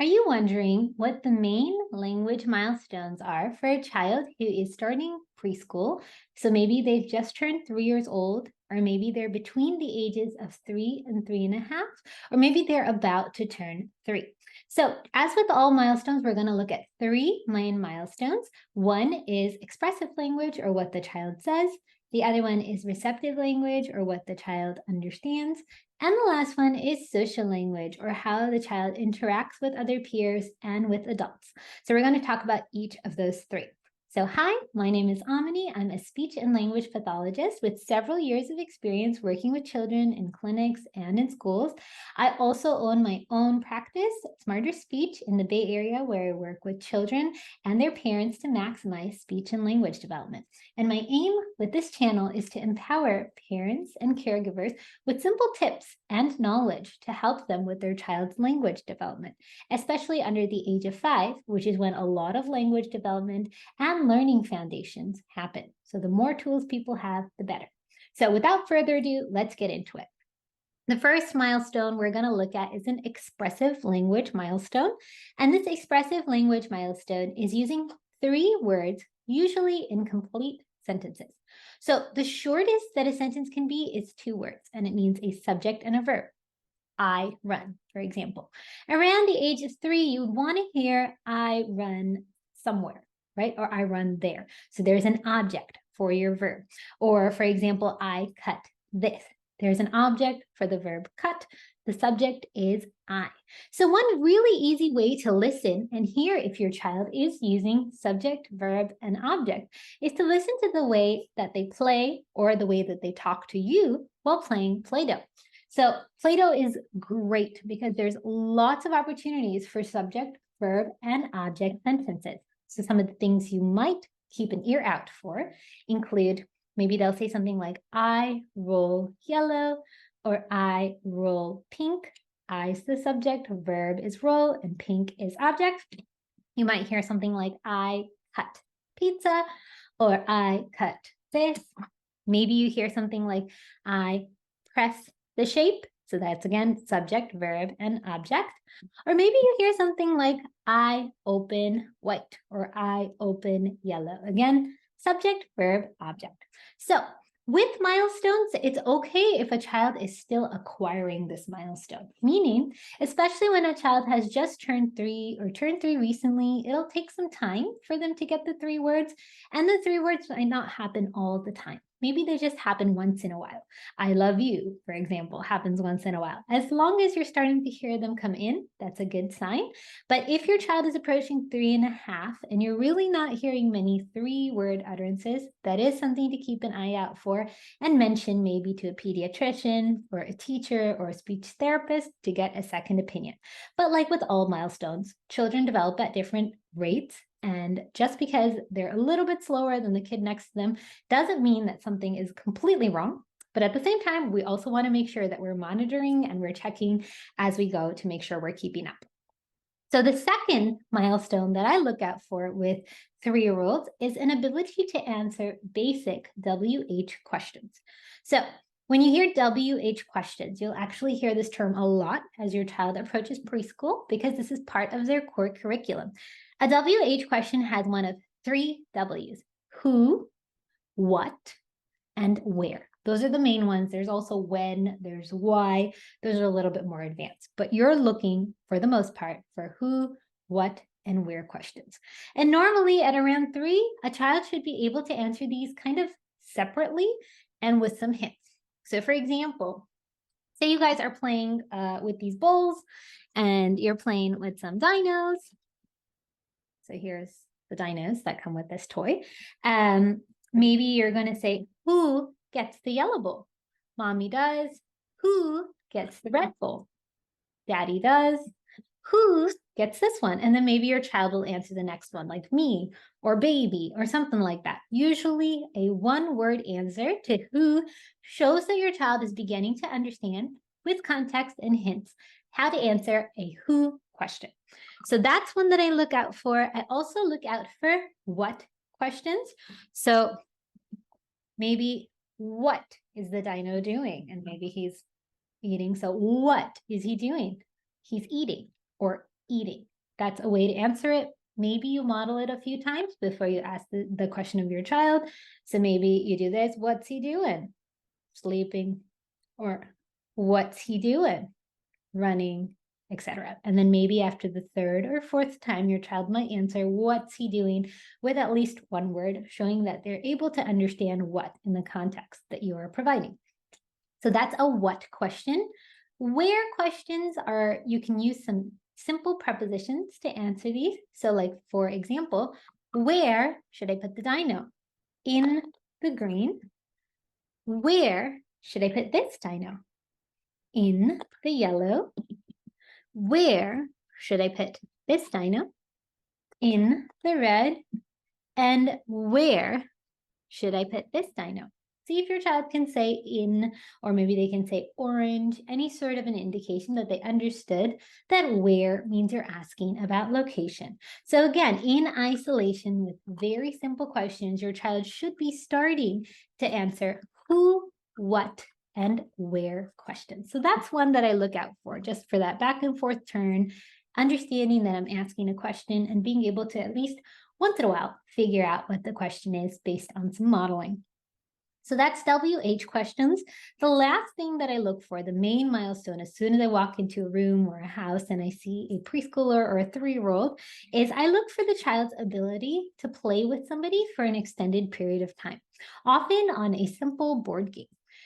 Are you wondering what the main language milestones are for a child who is starting preschool? So maybe they've just turned 3 years old, or maybe they're between the ages of 3 and 3.5, or maybe they're about to turn 3. So, as with all milestones, we're going to look at three main milestones. One is expressive language, or what the child says. The other one is receptive language, or what the child understands. And the last one is social language, or how the child interacts with other peers and with adults. So we're going to talk about each of those three. So hi, my name is Amini. I'm a speech and language pathologist with several years of experience working with children in clinics and in schools. I also own my own practice, Smarter Speech, in the Bay Area, where I work with children and their parents to maximize speech and language development. And my aim with this channel is to empower parents and caregivers with simple tips and knowledge to help them with their child's language development, especially under the age of 5, which is when a lot of language development and learning foundations happen. So the more tools people have, the better. So without further ado, let's get into it. The first milestone we're going to look at is an expressive language milestone. And this expressive language milestone is using 3 words, usually in complete sentences. So the shortest that a sentence can be is 2 words, and it means a subject and a verb. I run, for example. Around the age of 3, you would want to hear I run somewhere, right? Or I run there. So there's an object for your verb. Or, for example, I cut this. There's an object for the verb cut. The subject is I. So one really easy way to listen and hear if your child is using subject, verb, and object is to listen to the way that they play or the way that they talk to you while playing Play-Doh. So Play-Doh is great because there's lots of opportunities for subject, verb, and object sentences. So some of the things you might keep an ear out for include maybe they'll say something like, I roll yellow, or I roll pink. I is the subject, verb is roll, and pink is object. You might hear something like, I cut pizza, or I cut this. Maybe you hear something like, I press the shape. So that's again, subject, verb, and object. Or maybe you hear something like, I open white, or I open yellow. Again, subject, verb, object. So with milestones, it's okay if a child is still acquiring this milestone, meaning, especially when a child has just turned 3 or turned 3 recently, it'll take some time for them to get the 3 words, and the 3 words might not happen all the time. Maybe they just happen once in a while. I love you, for example, happens once in a while. As long as you're starting to hear them come in, that's a good sign. But if your child is approaching 3.5 and you're really not hearing many 3-word utterances, that is something to keep an eye out for and mention maybe to a pediatrician or a teacher or a speech therapist to get a second opinion. But like with all milestones, children develop at different rates. And just because they're a little bit slower than the kid next to them doesn't mean that something is completely wrong. But at the same time, we also want to make sure that we're monitoring and we're checking as we go to make sure we're keeping up. So the second milestone that I look out for with 3-year-olds is an ability to answer basic WH questions. So when you hear WH questions, you'll actually hear this term a lot as your child approaches preschool because this is part of their core curriculum. A WH question has one of 3 W's: who, what, and where. Those are the main ones. There's also when, there's why. Those are a little bit more advanced, but you're looking for the most part for who, what, and where questions. And normally at around 3, a child should be able to answer these kind of separately and with some hints. So for example, say you guys are playing with these bowls and you're playing with some dinos. So here's the dinos that come with this toy. Maybe you're going to say, who gets the yellow bowl? Mommy does. Who gets the red bowl? Daddy does. Who gets this one? And then maybe your child will answer the next one, like me or baby or something like that. Usually a 1-word answer to who shows that your child is beginning to understand with context and hints how to answer a who question. So that's one that I look out for. I also look out for what questions. So maybe what is the dino doing? And maybe he's eating. So what is he doing? He's eating. Or eating. That's a way to answer it. Maybe you model it a few times before you ask the question of your child. So maybe you do this, what's he doing? Sleeping. Or what's he doing? Running, etc. And then maybe after the third or fourth time, your child might answer, what's he doing, with at least one word, showing that they're able to understand what in the context that you are providing. So that's a what question. Where questions are, you can use some simple prepositions to answer these. So like, for example, where should I put the dino? In the green. Where should I put this dino? In the yellow. Where should I put this dino? In the red. And where should I put this dino? See if your child can say in, or maybe they can say orange, any sort of an indication that they understood that where means you're asking about location. So again, in isolation with very simple questions, your child should be starting to answer who, what, and where questions. So that's one that I look out for, just for that back and forth turn, understanding that I'm asking a question and being able to at least once in a while figure out what the question is based on some modeling. So that's WH questions. The last thing that I look for, the main milestone, as soon as I walk into a room or a house and I see a preschooler or a 3-year-old, is I look for the child's ability to play with somebody for an extended period of time, often on a simple board game.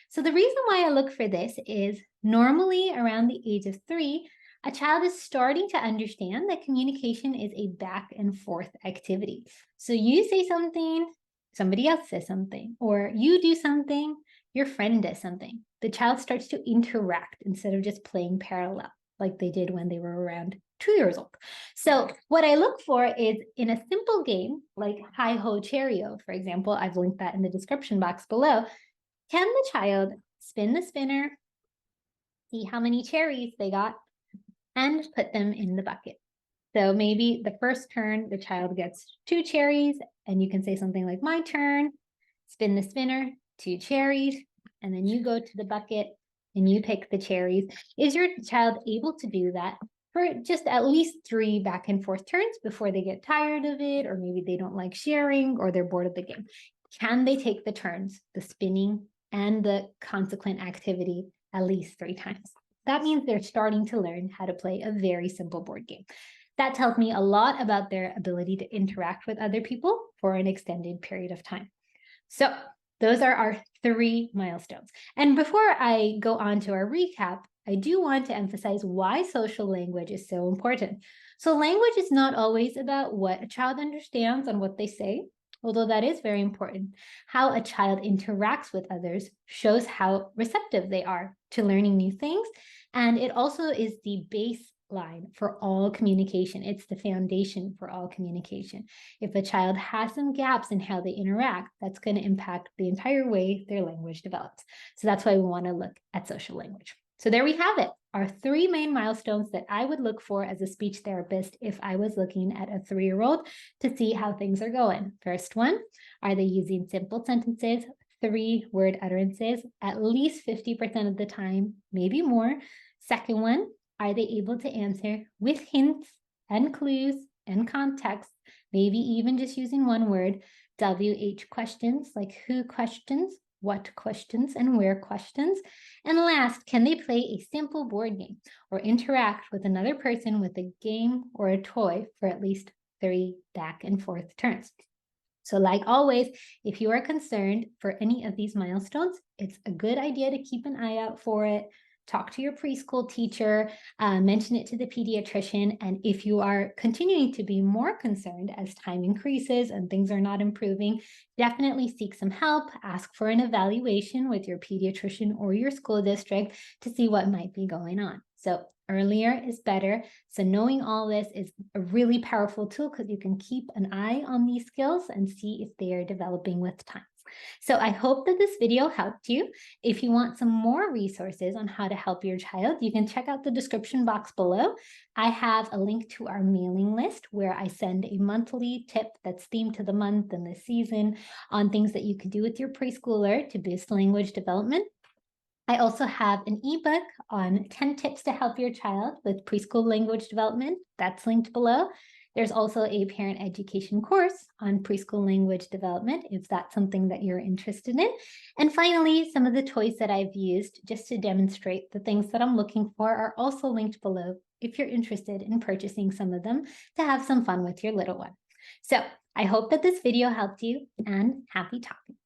So the reason why I look for this is normally around the age of 3, a child is starting to understand that communication is a back and forth activity. So you say something, somebody else says something, or you do something, your friend does something. The child starts to interact instead of just playing parallel like they did when they were around 2 years old. So what I look for is in a simple game like Hi Ho Cheerio, for example, I've linked that in the description box below. Can the child spin the spinner, see how many cherries they got, and put them in the bucket? So maybe the first turn, the child gets 2 cherries, and you can say something like, my turn, spin the spinner, 2 cherries, and then you go to the bucket and you pick the cherries. Is your child able to do that for just at least 3 back and forth turns before they get tired of it, or maybe they don't like sharing, or they're bored of the game? Can they take the turns, the spinning and the consequent activity, at least 3 times? That means they're starting to learn how to play a very simple board game. That tells me a lot about their ability to interact with other people for an extended period of time. So those are our 3 milestones. And before I go on to our recap, I do want to emphasize why social language is so important. So language is not always about what a child understands and what they say, although that is very important. How a child interacts with others shows how receptive they are to learning new things. And it also is the baseline for all communication. It's the foundation for all communication. If a child has some gaps in how they interact, that's going to impact the entire way their language develops. So that's why we want to look at social language. So there we have it, our 3 main milestones that I would look for as a speech therapist if I was looking at a 3-year-old to see how things are going. First one, are they using simple sentences, 3-word utterances, at least 50% of the time, maybe more? Second one, are they able to answer with hints and clues and context, maybe even just using 1 word, WH questions like who questions, what questions, and where questions? And last, can they play a simple board game or interact with another person with a game or a toy for at least 3 back and forth turns? So like always, if you are concerned for any of these milestones, it's a good idea to keep an eye out for it. Talk to your preschool teacher, mention it to the pediatrician. And if you are continuing to be more concerned as time increases and things are not improving, definitely seek some help. Ask for an evaluation with your pediatrician or your school district to see what might be going on. So earlier is better. So knowing all this is a really powerful tool because you can keep an eye on these skills and see if they are developing with time. So I hope that this video helped you. If you want some more resources on how to help your child, you can check out the description box below. I have a link to our mailing list where I send a monthly tip that's themed to the month and the season on things that you could do with your preschooler to boost language development. I also have an ebook on 10 tips to help your child with preschool language development. That's linked below. There's also a parent education course on preschool language development, if that's something that you're interested in. And finally, some of the toys that I've used just to demonstrate the things that I'm looking for are also linked below if you're interested in purchasing some of them to have some fun with your little one. So I hope that this video helped you, and happy talking.